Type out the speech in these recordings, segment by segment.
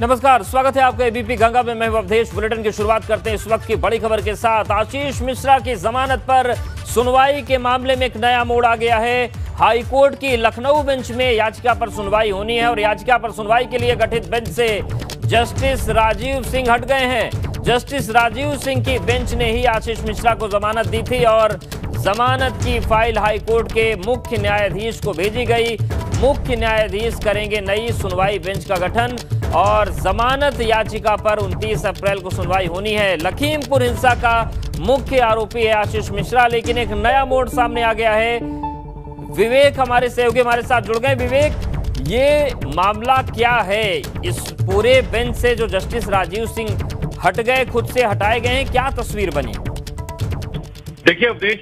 नमस्कार, स्वागत है आपका एबीपी गंगा में। मैं अवधेश। बुलेटिन की शुरुआत करते हैं इस वक्त की बड़ी खबर के साथ। आशीष मिश्रा की जमानत पर सुनवाई के मामले में एक नया मोड़ आ गया है। हाईकोर्ट की लखनऊ बेंच में याचिका पर सुनवाई होनी है और याचिका पर सुनवाई के लिए गठित बेंच से जस्टिस राजीव सिंह हट गए हैं। जस्टिस राजीव सिंह की बेंच ने ही आशीष मिश्रा को जमानत दी थी और जमानत की फाइल हाईकोर्ट के मुख्य न्यायाधीश को भेजी गई। मुख्य न्यायाधीश करेंगे नई सुनवाई बेंच का गठन और जमानत याचिका पर 29 अप्रैल को सुनवाई होनी है। लखीमपुर हिंसा का मुख्य आरोपी है आशीष मिश्रा, लेकिन एक नया मोड़ सामने आ गया है। विवेक हमारे सहयोगी हमारे साथ जुड़ गए। विवेक, ये मामला क्या है? इस पूरे बेंच से जो जस्टिस राजीव सिंह हट गए, खुद से हटाए गए हैं, क्या तस्वीर बनी? देखिए अवधेश,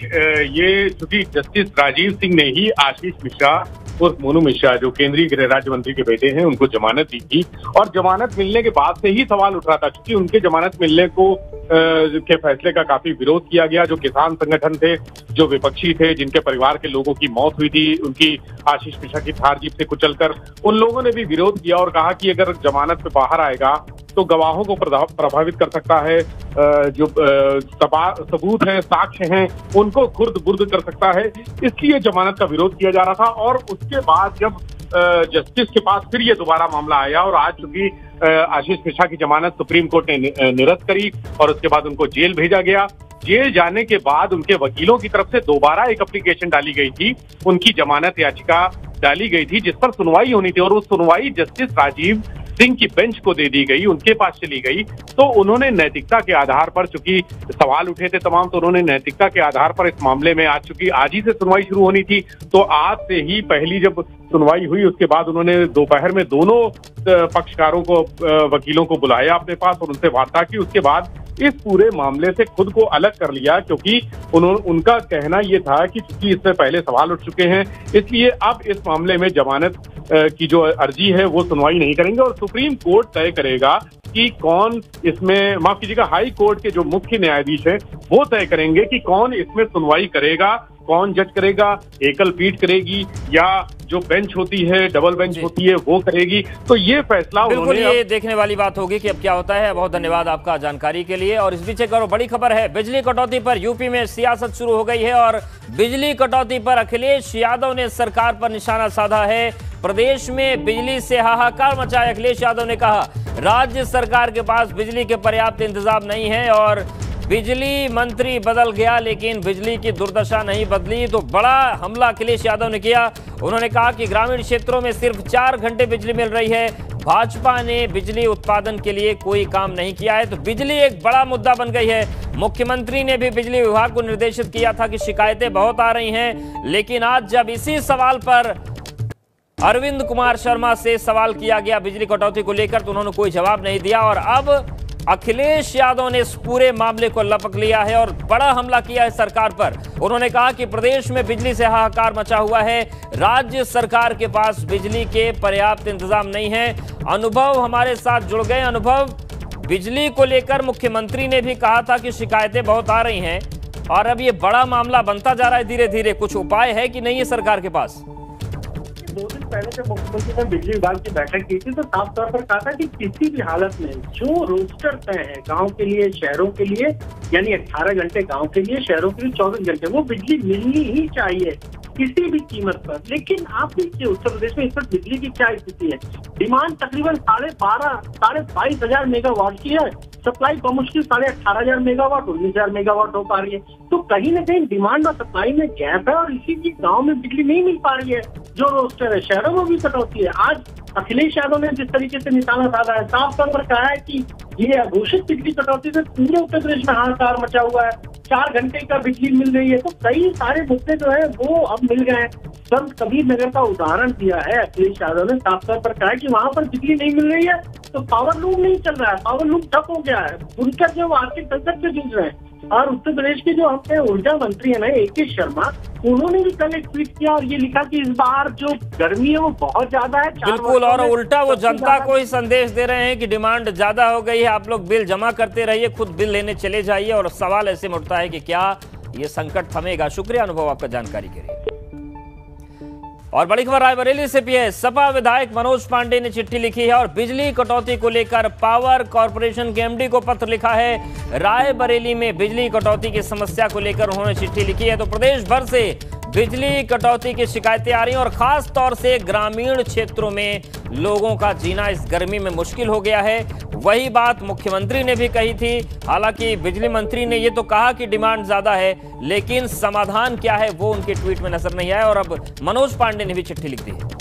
ये चूंकि जस्टिस राजीव सिंह ने ही आशीष मिश्रा उर्फ मोनू मिश्रा, जो केंद्रीय गृह राज्य मंत्री के बेटे हैं, उनको जमानत दी थी और जमानत मिलने के बाद से ही सवाल उठ रहा था, क्योंकि उनके जमानत मिलने को के फैसले का काफी विरोध किया गया। जो किसान संगठन थे, जो विपक्षी थे, जिनके परिवार के लोगों की मौत हुई थी उनकी आशीष मिश्रा की थार जीप से कुचलकर, उन लोगों ने भी विरोध किया और कहा कि अगर जमानत पे बाहर आएगा तो गवाहों को प्रभावित कर सकता है, जो सबूत हैं, साक्ष्य हैं, उनको खुर्द बुर्द कर सकता है। इसलिए जमानत का विरोध किया जा रहा था और उसके बाद जब जस्टिस के पास फिर ये दोबारा मामला आया और आज चूंकि आशीष मिश्रा की जमानत सुप्रीम कोर्ट ने निरस्त करी और उसके बाद उनको जेल भेजा गया। जेल जाने के बाद उनके वकीलों की तरफ से दोबारा एक एप्लीकेशन डाली गई थी, उनकी जमानत याचिका डाली गई थी जिस पर सुनवाई होनी थी और वो सुनवाई जस्टिस राजीव सिंह की बेंच को दे दी गई, उनके पास चली गई। तो उन्होंने नैतिकता के आधार पर, चूंकि सवाल उठे थे तमाम, तो उन्होंने नैतिकता के आधार पर इस मामले में आज चूंकि आज ही से सुनवाई शुरू होनी थी, तो आज से ही पहली जब सुनवाई हुई उसके बाद उन्होंने दोपहर में दोनों पक्षकारों को, वकीलों को बुलाया अपने पास और उनसे वार्ता की। उसके बाद इस पूरे मामले से खुद को अलग कर लिया, क्योंकि उनका कहना ये था कि चूंकि इससे पहले सवाल उठ चुके हैं, इसलिए अब इस मामले में जमानत की जो अर्जी है वो सुनवाई नहीं करेंगे और सुप्रीम कोर्ट तय करेगा कि कौन इसमें, माफ कीजिएगा, हाई कोर्ट के जो मुख्य न्यायाधीश हैं वो तय करेंगे कि कौन इसमें सुनवाई करेगा, कौन जज करेगा, एकल पीठ करेगी या जो बेंच होती है, डबल बेंच होती है, वो करेगी। तो ये फैसला बिल्कुल ये देखने वाली बात होगी कि अब क्या होता है। बहुत धन्यवाद आपका जानकारी के लिए। और इस बीच एक और बड़ी खबर है, बिजली कटौती पर यूपी में सियासत शुरू हो गई है और बिजली कटौती पर अखिलेश यादव ने सरकार पर निशाना साधा है। प्रदेश में बिजली से हाहाकार मचा है। अखिलेश यादव ने कहा राज्य सरकार के पास बिजली के पर्याप्त इंतजाम नहीं है और बिजली मंत्री बदल गया लेकिन बिजली की दुर्दशा नहीं बदली। तो बड़ा हमला अखिलेश यादव ने किया। उन्होंने कहा कि ग्रामीण क्षेत्रों में सिर्फ 4 घंटे बिजली मिल रही है, भाजपा ने बिजली उत्पादन के लिए कोई काम नहीं किया है। तो बिजली एक बड़ा मुद्दा बन गई है। मुख्यमंत्री ने भी बिजली विभाग को निर्देशित किया था कि शिकायतें बहुत आ रही हैं, लेकिन आज जब इसी सवाल पर अरविंद कुमार शर्मा से सवाल किया गया बिजली कटौती को लेकर, तो उन्होंने कोई जवाब नहीं दिया और अब अखिलेश यादव ने इस पूरे मामले को लपक लिया है और बड़ा हमला किया है सरकार पर। उन्होंने कहा कि प्रदेश में बिजली से हाहाकार मचा हुआ है, राज्य सरकार के पास बिजली के पर्याप्त इंतजाम नहीं है। अनुभव हमारे साथ जुड़ गए। अनुभव, बिजली को लेकर मुख्यमंत्री ने भी कहा था कि शिकायतें बहुत आ रही हैं और अब ये बड़ा मामला बनता जा रहा है धीरे धीरे। कुछ उपाय है कि नहीं है सरकार के पास? 2 दिन पहले जब मुख्यमंत्री ने बिजली विभाग की बैठक की थी तो साफ तौर पर कहा था कि किसी भी हालत में जो रोस्टर तय है गांव के लिए, शहरों के लिए, यानी 18 घंटे गांव के लिए, शहरों के लिए 24 घंटे, वो बिजली मिलनी ही चाहिए किसी भी कीमत पर। लेकिन आप देखिए उत्तर प्रदेश में इस वक्त बिजली की क्या स्थिति है। डिमांड तकरीबन 22,500 हजार मेगावाट की है, सप्लाई बमुश्किल 18,500 मेगावाट, 19,000 मेगावाट हो पा रही है। तो कहीं ना कहीं डिमांड और सप्लाई में गैप है और इसीलिए गांव में बिजली नहीं मिल पा रही है। जो रोस्टर है, शहरों में भी कटौती है। आज अखिलेश यादव ने जिस तरीके से निशाना साधा है, साफ तौर पर कहा है कि ये अघोषित बिजली कटौती से पूरे उत्तर प्रदेश में हाहाकार मचा हुआ है, 4 घंटे का बिजली मिल रही है। तो कई सारे मुद्दे जो है वो अब मिल गए हैं। संत कबीर नगर का उदाहरण दिया है अखिलेश यादव ने, साफ तौर पर कहा है कि वहां पर बिजली नहीं मिल रही है तो पावर लूम नहीं चल रहा है, पावर लूम ठप हो गया है, बुनकर जो आर्थिक संकट से जूझ रहे हैं। और उत्तर प्रदेश के जो हमारे ऊर्जा मंत्री है ना, AK शर्मा, उन्होंने भी कल एक ट्वीट किया और ये लिखा कि इस बार जो गर्मी है वो बहुत ज्यादा है। बिल्कुल, और उल्टा वो जनता को ही संदेश दे रहे हैं कि डिमांड ज्यादा हो गई है, आप लोग बिल जमा करते रहिए, खुद बिल लेने चले जाइए। और सवाल ऐसे में उठता है कि क्या ये संकट थमेगा? शुक्रिया अनुभव आपका जानकारी के लिए। और बड़ी खबर रायबरेली से भी है। सपा विधायक मनोज पांडे ने चिट्ठी लिखी है और बिजली कटौती को लेकर पावर कॉर्पोरेशन के एमडी को पत्र लिखा है। रायबरेली में बिजली कटौती की समस्या को लेकर उन्होंने चिट्ठी लिखी है। तो प्रदेश भर से बिजली कटौती की शिकायतें आ रही हैं और खास तौर से ग्रामीण क्षेत्रों में लोगों का जीना इस गर्मी में मुश्किल हो गया है। वही बात मुख्यमंत्री ने भी कही थी। हालांकि बिजली मंत्री ने ये तो कहा कि डिमांड ज्यादा है, लेकिन समाधान क्या है वो उनके ट्वीट में नजर नहीं आया और अब मनोज पांडे ने भी चिट्ठी लिख दी है।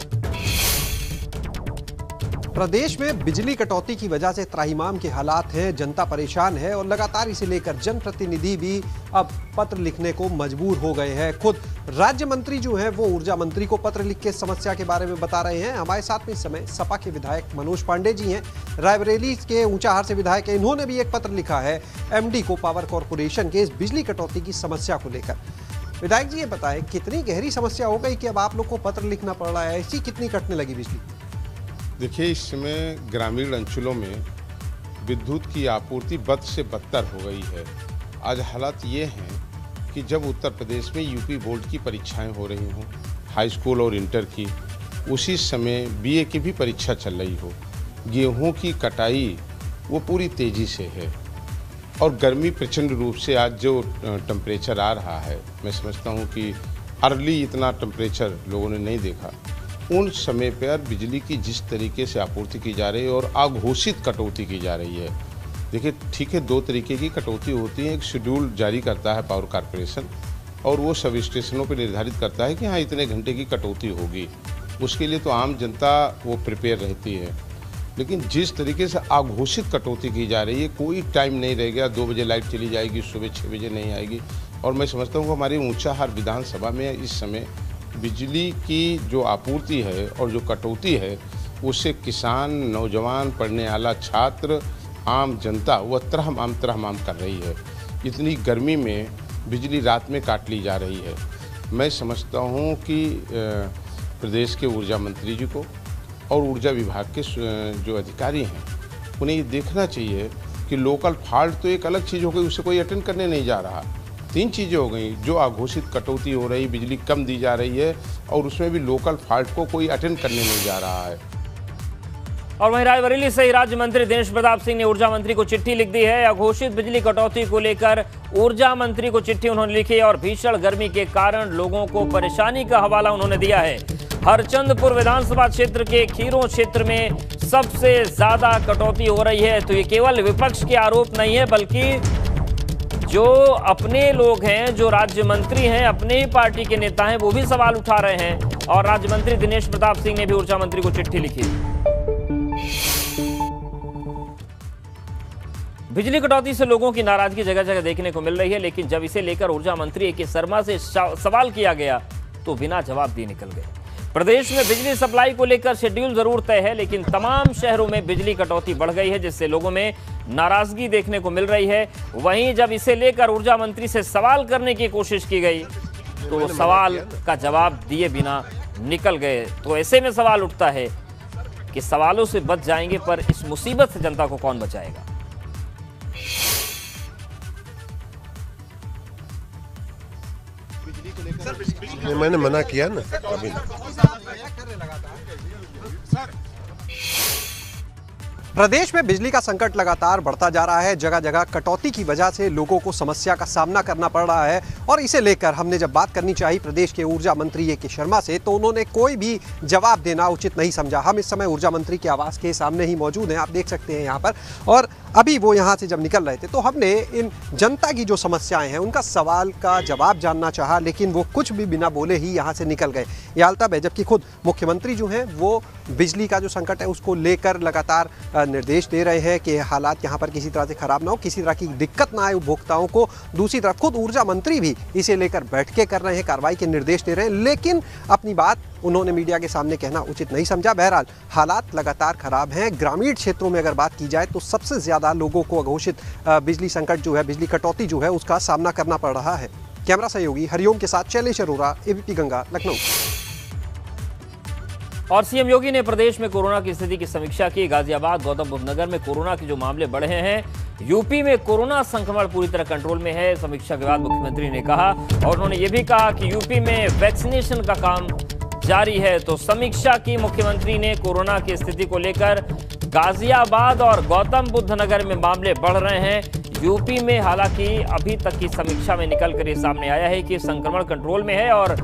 प्रदेश में बिजली कटौती की वजह से त्राहिमाम के हालात हैं, जनता परेशान है और लगातार इसे लेकर जनप्रतिनिधि भी अब पत्र लिखने को मजबूर हो गए हैं। खुद राज्य मंत्री जो हैं वो ऊर्जा मंत्री को पत्र लिख के समस्या के बारे में बता रहे हैं। हमारे साथ में इस समय सपा के विधायक मनोज पांडे जी हैं, रायबरेली के ऊंचाहार से विधायक हैं। इन्होंने भी एक पत्र लिखा है एमडी को पावर कॉर्पोरेशन के इस बिजली कटौती की समस्या को लेकर। विधायक जी ये बताएं, कितनी गहरी समस्या हो गई कि अब आप लोग को पत्र लिखना पड़ रहा है? ऐसी कितनी कटने लगी बिजली? देखिए, इस समय ग्रामीण अंचलों में विद्युत की आपूर्ति बद से बदतर हो गई है। आज हालात ये हैं कि जब उत्तर प्रदेश में यूपी बोर्ड की परीक्षाएं हो रही हों, हाई स्कूल और इंटर की, उसी समय बीए की भी परीक्षा चल रही हो, गेहूं की कटाई वो पूरी तेज़ी से है और गर्मी प्रचंड रूप से आज जो टेम्परेचर आ रहा है, मैं समझता हूँ कि अर्ली इतना टेम्परेचर लोगों ने नहीं देखा। उन समय पर बिजली की जिस तरीके से आपूर्ति की जा रही है और अघोषित कटौती की जा रही है। देखिए, ठीक है, दो तरीके की कटौती होती है। एक शेड्यूल जारी करता है पावर कॉर्पोरेशन और वो सब स्टेशनों पर निर्धारित करता है कि हाँ इतने घंटे की कटौती होगी। उसके लिए तो आम जनता वो प्रिपेयर रहती है। लेकिन जिस तरीके से अघोषित कटौती की जा रही है, कोई टाइम नहीं रह गया, 2 बजे लाइट चली जाएगी, सुबह 6 बजे नहीं आएगी। और मैं समझता हूँ कि हमारी ऊंचाहार विधानसभा में इस समय बिजली की जो आपूर्ति है और जो कटौती है, उससे किसान, नौजवान, पढ़ने वाला छात्र, आम जनता वो त्रहमाम कर रही है। इतनी गर्मी में बिजली रात में काट ली जा रही है। मैं समझता हूँ कि प्रदेश के ऊर्जा मंत्री जी को और ऊर्जा विभाग के जो अधिकारी हैं, उन्हें ये देखना चाहिए कि लोकल फॉल्ट तो एक अलग चीज़ हो गई, उसे कोई अटेंड करने नहीं जा रहा। 3 चीज़ें हो गई, जो अघोषित कटौती हो रही, बिजली कम दी जा रही है और उसमें भी लोकल फॉल्ट को कोई अटेंड करने नहीं जा रहा है। और वहीं रायबरेली से ही राज्य मंत्री दिनेश प्रताप सिंह ने ऊर्जा मंत्री को चिट्ठी लिख दी है। अघोषित बिजली कटौती को लेकर ऊर्जा मंत्री को चिट्ठी उन्होंने लिखी और भीषण गर्मी के कारण लोगों को परेशानी का हवाला उन्होंने दिया है। हरचंदपुर विधानसभा क्षेत्र के खीरों क्षेत्र में सबसे ज्यादा कटौती हो रही है। तो ये केवल विपक्ष के आरोप नहीं है, बल्कि जो अपने लोग हैं, जो राज्य मंत्री हैं, अपने ही पार्टी के नेता हैं, वो भी सवाल उठा रहे हैं। और राज्य मंत्री दिनेश प्रताप सिंह ने भी ऊर्जा मंत्री को चिट्ठी लिखी। बिजली कटौती से लोगों की नाराजगी जगह जगह देखने को मिल रही है, लेकिन जब इसे लेकर ऊर्जा मंत्री ए.के. शर्मा से सवाल किया गया तो बिना जवाब दिए निकल गए। प्रदेश में बिजली सप्लाई को लेकर शेड्यूल जरूर तय है, लेकिन तमाम शहरों में बिजली कटौती बढ़ गई है, जिससे लोगों में नाराजगी देखने को मिल रही है। वहीं जब इसे लेकर ऊर्जा मंत्री से सवाल करने की कोशिश की गई तो सवाल का जवाब दिए बिना निकल गए। तो ऐसे में सवाल उठता है कि सवालों से बच जाएंगे, पर इस मुसीबत से जनता को कौन बचाएगा? मैंने मना किया ना अभी। प्रदेश में बिजली का संकट लगातार बढ़ता जा रहा है। जगह जगह कटौती की वजह से लोगों को समस्या का सामना करना पड़ रहा है और इसे लेकर हमने जब बात करनी चाहिए प्रदेश के ऊर्जा मंत्री ए.के. शर्मा से, तो उन्होंने कोई भी जवाब देना उचित नहीं समझा। हम इस समय ऊर्जा मंत्री के आवास के सामने ही मौजूद हैं, आप देख सकते हैं यहाँ पर। और अभी वो यहाँ से जब निकल रहे थे तो हमने इन जनता की जो समस्याएं हैं उनका सवाल का जवाब जानना चाहा, लेकिन वो कुछ भी बिना बोले ही यहाँ से निकल गए। ये हालत है, जबकि खुद मुख्यमंत्री जो हैं वो बिजली का जो संकट है उसको लेकर लगातार निर्देश दे रहे हैं कि हालात यहाँ पर किसी तरह से खराब ना हो, किसी तरह की दिक्कत ना आए उपभोक्ताओं को। दूसरी तरफ खुद ऊर्जा मंत्री भी इसे लेकर बैठकें कर रहे हैं, कार्रवाई के निर्देश दे रहे हैं, लेकिन अपनी बात उन्होंने मीडिया के सामने कहना उचित नहीं समझा। बहरहाल हालात लगातार खराब हैं। ग्रामीण क्षेत्रों में अगर बात की जाए तो सबसे ज़्यादा लोगों को अघोषित बिजली संकट जो है, बिजली कटौती जो है, उसका सामना करना पड़ रहा है। कैमरा सहयोगी हरिओम के साथ शैलेश अरोरा, एबीपी गंगा, लखनऊ। और सीएम योगी ने प्रदेश में कोरोना की स्थिति की समीक्षा की। गाजियाबाद, गौतम बुद्ध नगर में कोरोना के जो मामले बढ़े हैं, यूपी में कोरोना संक्रमण पूरी तरह कंट्रोल में है। समीक्षा के बाद मुख्यमंत्री ने कहा और उन्होंने ये भी कहा कि यूपी में वैक्सीनेशन का काम जारी है। तो समीक्षा की मुख्यमंत्री ने कोरोना की स्थिति को लेकर। गाजियाबाद और गौतम बुद्ध नगर में मामले बढ़ रहे हैं। यूपी में हालांकि अभी तक की समीक्षा में निकलकर ये सामने आया है कि संक्रमण कंट्रोल में है और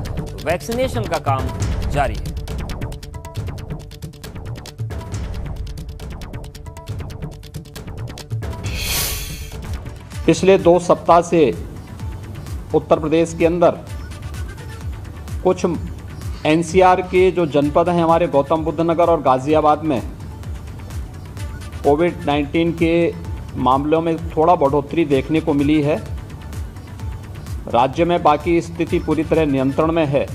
वैक्सीनेशन का काम जारी है। पिछले 2 सप्ताह से उत्तर प्रदेश के अंदर कुछ एनसीआर के जो जनपद हैं हमारे गौतम बुद्ध नगर और गाजियाबाद में कोविड-19 के मामलों में थोड़ा बढ़ोतरी देखने को मिली है। राज्य में बाकी स्थिति पूरी तरह नियंत्रण में है।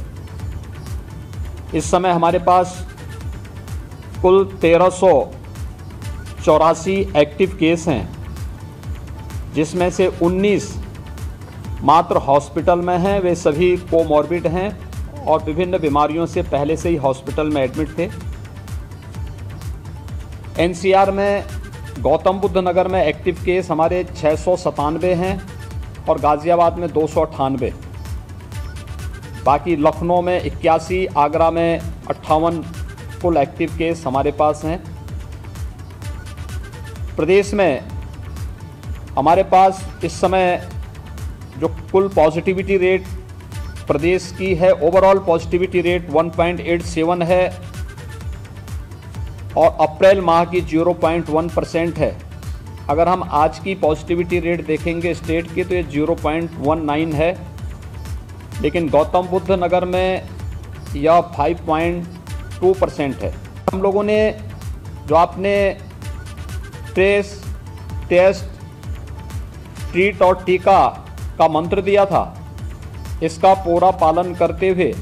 इस समय हमारे पास कुल 1384 एक्टिव केस हैं, जिसमें से 19 मात्र हॉस्पिटल में हैं। वे सभी कोमॉर्बिड हैं और विभिन्न बीमारियों से पहले से ही हॉस्पिटल में एडमिट थे। एनसीआर में गौतम बुद्ध नगर में एक्टिव केस हमारे 697 हैं और गाजियाबाद में 298। बाकी लखनऊ में 81, आगरा में 58 कुल एक्टिव केस हमारे पास हैं। प्रदेश में हमारे पास इस समय जो कुल पॉजिटिविटी रेट प्रदेश की है, ओवरऑल पॉजिटिविटी रेट 1.87 है और अप्रैल माह की 0.1% है। अगर हम आज की पॉजिटिविटी रेट देखेंगे स्टेट की तो ये 0.19 है, लेकिन गौतम बुद्ध नगर में यह 5.2% है। हम लोगों ने जो आपने ट्रेस, टेस्ट, ट्रीट और टीका का मंत्र दिया था, इसका पूरा पालन करते हुए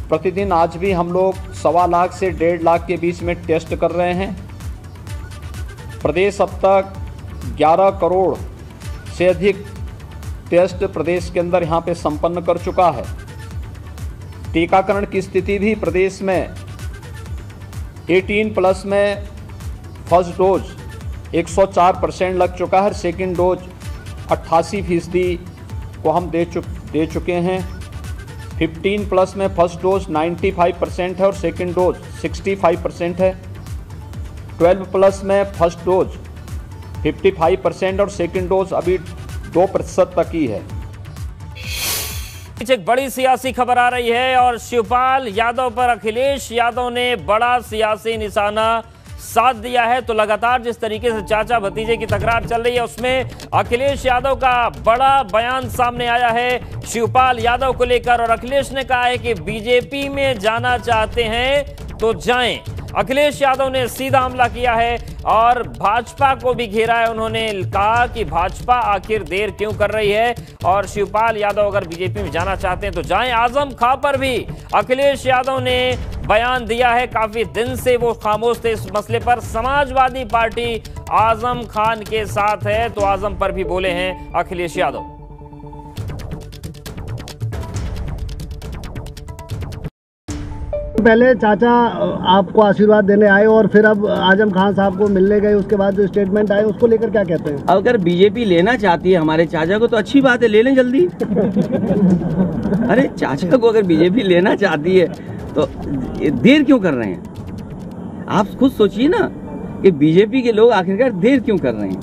प्रतिदिन आज भी हम लोग 1.25 लाख से 1.5 लाख के बीच में टेस्ट कर रहे हैं। प्रदेश अब तक 11 करोड़ से अधिक टेस्ट प्रदेश के अंदर यहाँ पे संपन्न कर चुका है। टीकाकरण की स्थिति भी प्रदेश में 18+ में फर्स्ट डोज 104% लग चुका है। सेकेंड डोज 88% को हम दे चुके हैं। 15+ में फर्स्ट डोज 95% है और सेकेंड डोज 65% है। 12+ में फर्स्ट डोज 55% और सेकेंड डोज अभी 2% तक ही है। एक बड़ी सियासी खबर आ रही है और शिवपाल यादव पर अखिलेश यादव ने बड़ा सियासी निशाना साध दिया है। तो लगातार जिस तरीके से चाचा भतीजे की तकरार चल रही है, उसमें अखिलेश यादव का बड़ा बयान सामने आया है शिवपाल यादव को लेकर। और अखिलेश ने कहा है कि बीजेपी में जाना चाहते हैं तो जाएं। अखिलेश यादव ने सीधा हमला किया है और भाजपा को भी घेरा है। उन्होंने कहा कि भाजपा आखिर देर क्यों कर रही है और शिवपाल यादव अगर बीजेपी में जाना चाहते हैं तो जाएं। आजम खां पर भी अखिलेश यादव ने बयान दिया है। काफी दिन से वो खामोश थे इस मसले पर। समाजवादी पार्टी आजम खान के साथ है, तो आजम पर भी बोले हैं अखिलेश यादव। पहले चाचा आपको आशीर्वाद देने आए और फिर अब आजम खान साहब को मिलने गए, उसके बाद जो स्टेटमेंट आए उसको लेकर क्या कहते हैं? अगर बीजेपी लेना चाहती है हमारे चाचा को तो अच्छी बात है, ले लें जल्दी। अरे चाचा को अगर बीजेपी लेना चाहती है तो देर क्यों कर रहे हैं? आप खुद सोचिए ना कि बीजेपी के लोग आखिरकार देर क्यों कर रहे हैं।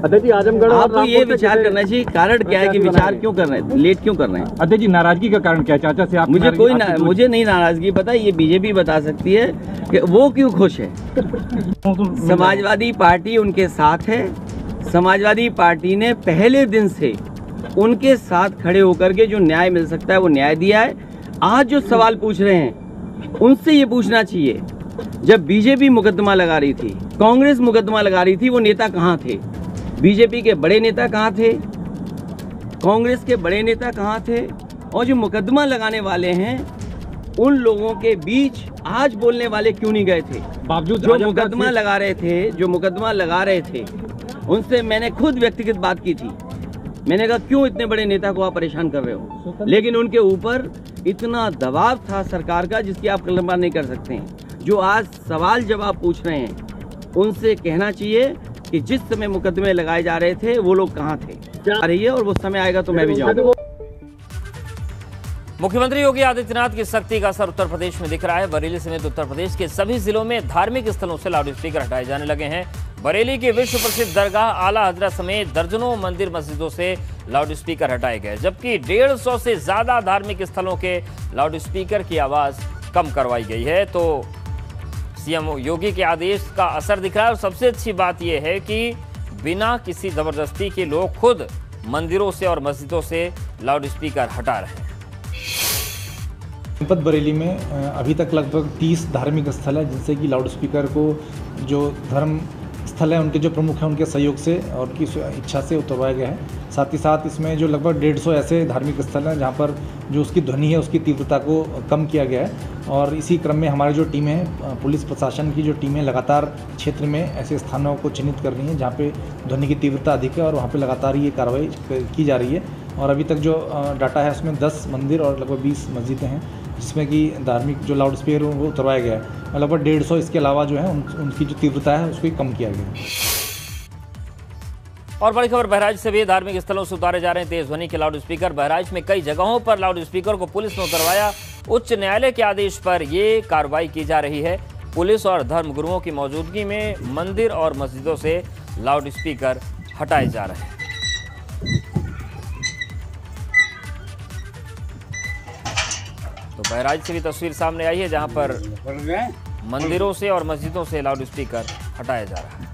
अध्यक्ष जी, आजमगढ़ आपको ये विचार करना चाहिए कारण क्या है कि विचार क्यों कर रहे हैं, लेट क्यों कर रहे हैं। अध्यक्ष जी, नाराजगी का कारण क्या है चाचा से? आप मुझे नहीं नाराजगी पता, ये बीजेपी बता सकती है कि वो क्यों खुश है। समाजवादी पार्टी उनके साथ है। समाजवादी पार्टी ने पहले दिन से उनके साथ खड़े होकर के जो न्याय मिल सकता है वो न्याय दिया है। आज जो सवाल पूछ रहे हैं उनसे ये पूछना चाहिए, जब बीजेपी मुकदमा लगा रही थी, कांग्रेस मुकदमा लगा रही थी, वो नेता कहाँ थे? बीजेपी के बड़े नेता कहाँ थे? कांग्रेस के बड़े नेता कहाँ थे? और जो मुकदमा लगाने वाले हैं उन लोगों के बीच आज बोलने वाले क्यों नहीं गए थे? बावजूद जो मुकदमा लगा रहे थे उनसे मैंने खुद व्यक्तिगत बात की थी। मैंने कहा क्यों इतने बड़े नेता को आप परेशान कर रहे हो, लेकिन उनके ऊपर इतना दबाव था सरकार का जिसकी आप कल्पना नहीं कर सकते हैं। जो आज सवाल जवाब पूछ रहे हैं उनसे कहना चाहिए कि जिस समय मुकदमे लगाए जा रहे थे वो लोग कहाँ थे। आ रही है और वो समय आएगा तो मैं भी जाऊंगा। मुख्यमंत्री योगी आदित्यनाथ की सख्ती का असर उत्तर प्रदेश में दिख रहा है। बरेली समेत उत्तर प्रदेश के सभी जिलों में धार्मिक स्थलों से लाउडस्पीकर हटाए जाने लगे हैं। बरेली के विश्व प्रसिद्ध दरगाह आला हजरत समेत दर्जनों मंदिर मस्जिदों से लाउडस्पीकर हटाए गए, जबकि 150 से ज्यादा धार्मिक स्थलों के लाउडस्पीकर की आवाज कम करवाई गई है। तो सीएम योगी के आदेश का असर दिख रहा है और सबसे अच्छी बात यह है कि बिना किसी जबरदस्ती के लोग खुद मंदिरों से और मस्जिदों से लाउडस्पीकर हटा रहे हैं। जनपद बरेली में अभी तक लगभग 30 धार्मिक स्थल है जिनसे कि लाउडस्पीकर को जो धर्म स्थल है उनके जो प्रमुख हैं उनके सहयोग से और की इच्छा से उतरवाया गया है। साथ ही साथ इसमें जो लगभग 150 ऐसे धार्मिक स्थल हैं जहां पर जो उसकी ध्वनि है उसकी तीव्रता को कम किया गया है। और इसी क्रम में हमारी जो टीमें हैं, पुलिस प्रशासन की जो टीमें लगातार क्षेत्र में ऐसे स्थानों को चिन्हित कर रही हैं जहाँ पे ध्वनि की तीव्रता अधिक है और वहाँ पे लगातार ये कार्रवाई की जा रही है। और अभी तक जो डाटा है उसमें 10 मंदिर और लगभग 20 मस्जिदें हैं जिसमें कि धार्मिक जो लाउडस्पीकर वो उतरवाया गया है और लगभग 150 इसके अलावा जो है उनकी जो तीव्रता है उसको कम किया गया है। और बड़ी खबर बहराइच से भी धार्मिक स्थलों से उतारे जा रहे हैं तेज ध्वनि के लाउडस्पीकर। बहराइच में कई जगहों पर लाउडस्पीकर को पुलिस ने उतरवाया। उच्च न्यायालय के आदेश पर ये कार्रवाई की जा रही है। पुलिस और धर्मगुरुओं की मौजूदगी में मंदिर और मस्जिदों से लाउडस्पीकर हटाए जा रहे हैं। तो बहराइच से भी तस्वीर सामने आई है जहां पर मंदिरों से और मस्जिदों से लाउडस्पीकर हटाया जा रहा है।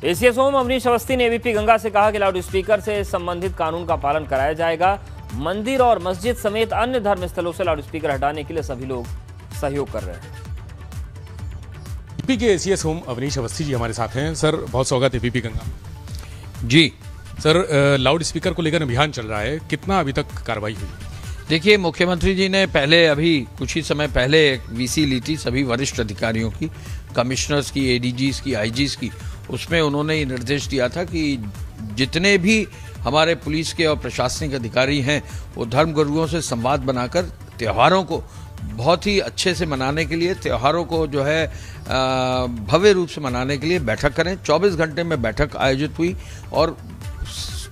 एसीएस होम अवनीश अवस्थी ने एबीपी गंगा से कहा कि लाउडस्पीकर से संबंधित कानून का पालन कराया जाएगा। मंदिर और मस्जिद समेत अन्य धर्म स्थलों से लाउडस्पीकर हटाने के लिए सभी लोग सहयोग कर रहे हैं। एबीपी के एसीएस होम अवनीश अवस्थी जी हमारे साथ हैं। सर, बहुत स्वागत है ABP Ganga ji. Sir, loudspeaker को लेकर अभियान चल रहा है, कितना अभी तक कार्रवाई हुई? देखिए, मुख्यमंत्री जी ने पहले अभी कुछ ही समय पहले एक वीसी ली थी सभी वरिष्ठ अधिकारियों की, कमिश्नर्स की, एडीजीज की, आईजीज की। उसमें उन्होंने ये निर्देश दिया था कि जितने भी हमारे पुलिस के और प्रशासनिक अधिकारी हैं वो धर्मगुरुओं से संवाद बनाकर त्योहारों को बहुत ही अच्छे से मनाने के लिए, त्योहारों को जो है भव्य रूप से मनाने के लिए बैठक करें। 24 घंटे में बैठक आयोजित हुई और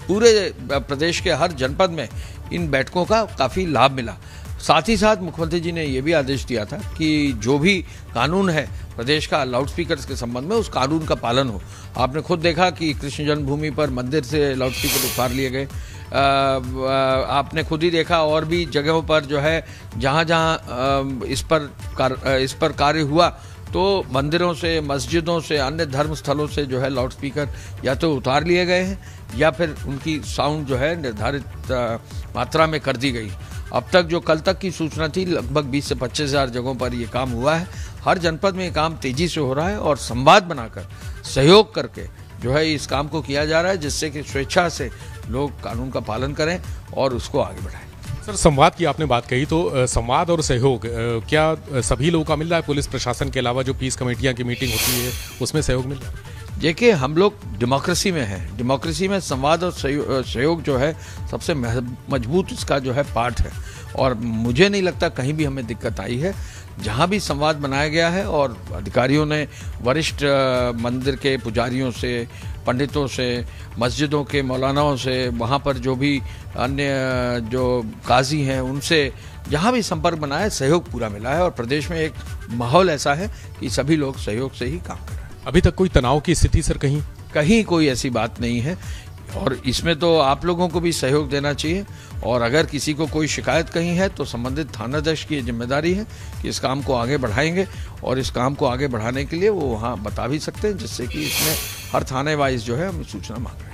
पूरे प्रदेश के हर जनपद में इन बैठकों का काफ़ी लाभ मिला। साथ ही साथ मुख्यमंत्री जी ने ये भी आदेश दिया था कि जो भी कानून है प्रदेश का लाउडस्पीकर के संबंध में, उस कानून का पालन हो। आपने खुद देखा कि कृष्ण जन्मभूमि पर मंदिर से लाउडस्पीकर उतार लिए गए। आपने खुद ही देखा और भी जगहों पर जो है जहाँ जहाँ इस पर कार्य हुआ तो मंदिरों से, मस्जिदों से, अन्य धर्म स्थलों से जो है लाउडस्पीकर या तो उतार लिए गए हैं या फिर उनकी साउंड जो है निर्धारित मात्रा में कर दी गई। अब तक जो कल तक की सूचना थी, लगभग 20 से 25 हज़ार जगहों पर ये काम हुआ है। हर जनपद में ये काम तेजी से हो रहा है और संवाद बनाकर, सहयोग करके जो है इस काम को किया जा रहा है, जिससे कि स्वेच्छा से लोग कानून का पालन करें और उसको आगे बढ़ाएं। सर, संवाद की आपने बात कही, तो संवाद और सहयोग क्या सभी लोगों का मिल रहा है? पुलिस प्रशासन के अलावा जो पीस कमेटियां की मीटिंग होती है उसमें सहयोग मिल रहा है? देखिए, हम लोग डेमोक्रेसी में हैं। डेमोक्रेसी में संवाद और सहयोग जो है सबसे मजबूत इसका जो है पार्ट है और मुझे नहीं लगता कहीं भी हमें दिक्कत आई है। जहाँ भी संवाद बनाया गया है और अधिकारियों ने वरिष्ठ मंदिर के पुजारियों से, पंडितों से, मस्जिदों के मौलानाओं से, वहाँ पर जो भी अन्य जो काजी हैं उनसे जहाँ भी संपर्क बनाया, सहयोग पूरा मिला है और प्रदेश में एक माहौल ऐसा है कि सभी लोग सहयोग से ही काम कर रहे हैं। अभी तक कोई तनाव की स्थिति सर कहीं कोई ऐसी बात नहीं है और इसमें तो आप लोगों को भी सहयोग देना चाहिए और अगर किसी को कोई शिकायत कहीं है तो संबंधित थानाध्यक्ष की जिम्मेदारी है कि इस काम को आगे बढ़ाएंगे और इस काम को आगे बढ़ाने के लिए वो वहाँ बता भी सकते हैं, जिससे कि इसमें हर थाने वाइज जो है हम सूचना मांग रहे हैं।